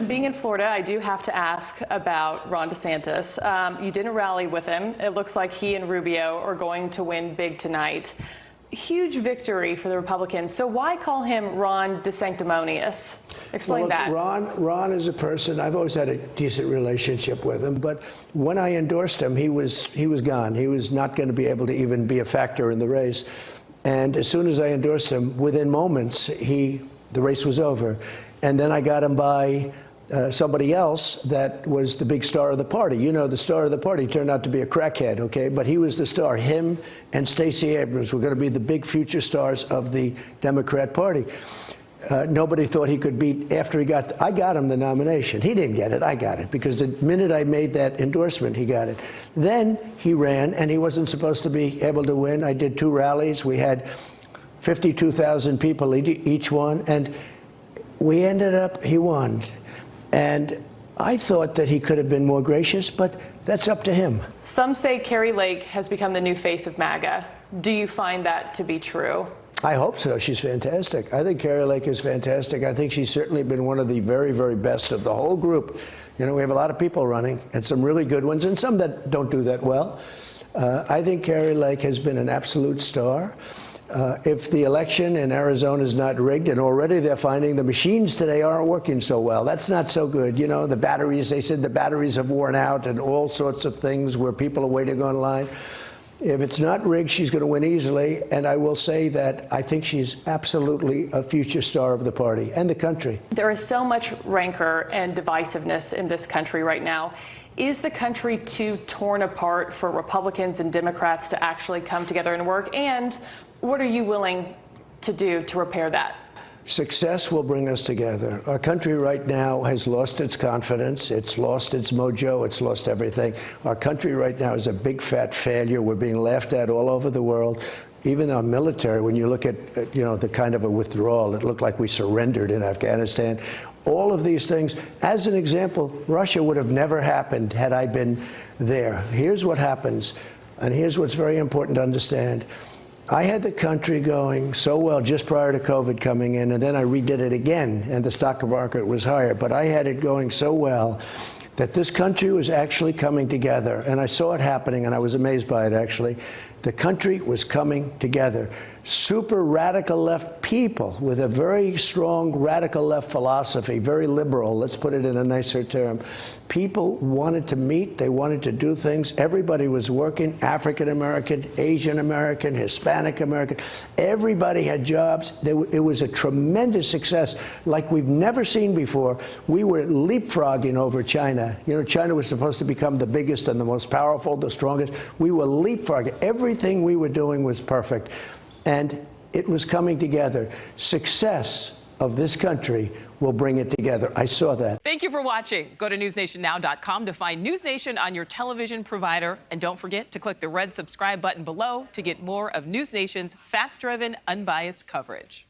Being in Florida, I do have to ask about Ron DeSantis. You didn't rally with him. It looks like he and Rubio are going to win big tonight. Huge victory for the Republicans. So why call him Ron DeSanctimonious? Explain that. Ron is a person, I've always had a decent relationship with him, but when I endorsed him, he was gone. He was not going to be able to even be a factor in the race. And as soon as I endorsed him, within moments, the race was over. And then I got him by somebody else that was the big star of the party. You know, the star of the party turned out to be a crackhead, okay? But he was the star. Him and Stacey Abrams were going to be the big future stars of the Democrat Party. Nobody thought he could beat after he got, I got him the nomination. He didn't get it, I got it, because the minute I made that endorsement, he got it. Then he ran, and he wasn't supposed to be able to win. I did 2 rallies. We had 52,000 people each one, and we ended up, he won. And I thought that he could have been more gracious, but that's up to him. Some say Kari Lake has become the new face of MAGA. Do you find that to be true? I hope so. She's fantastic. I think Kari Lake is fantastic. I think she's certainly been one of the very, very best of the whole group. You know, we have a lot of people running, and some really good ones, and some that don't do that well. I think Kari Lake has been an absolute star. If the election in Arizona is not rigged, and already they're finding the machines today aren't working so well, that's not so good. You know, the batteries, they said the batteries have worn out and all sorts of things where people are waiting online. If it's not rigged, she's going to win easily. And I will say that I think she's absolutely a future star of the party and the country. There is so much rancor and divisiveness in this country right now. Is the country too torn apart for Republicans and Democrats to actually come together and work? And what are you willing to do to repair that? Success will bring us together. Our country right now has lost its confidence. It's lost its mojo. It's lost everything. Our country right now is a big fat failure. We're being laughed at all over the world. Even our military, when you look at, you know, the kind of a withdrawal, it looked like we surrendered in Afghanistan. All of these things, as an example, Russia would have never happened had I been there. Here's what happens, and here's what's very important to understand. I had the country going so well just prior to COVID coming in, and then I redid it again, and the stock market was higher. But I had it going so well that this country was actually coming together. And I saw it happening, and I was amazed by it, actually. The country was coming together. Super radical left people with a very strong radical left philosophy, very liberal, let's put it in a nicer term. People wanted to meet, they wanted to do things. Everybody was working, African American, Asian American, Hispanic American. Everybody had jobs. It was a tremendous success like we've never seen before. We were leapfrogging over China. You know, China was supposed to become the biggest and the most powerful, the strongest. We were leapfrogging. Everything we were doing was perfect. And it was coming together. Success of this country will bring it together. I saw that. Thank you for watching. Go to newsnationnow.com to find NewsNation on your television provider. And don't forget to click the red subscribe button below to get more of NewsNation's fact-driven, unbiased coverage.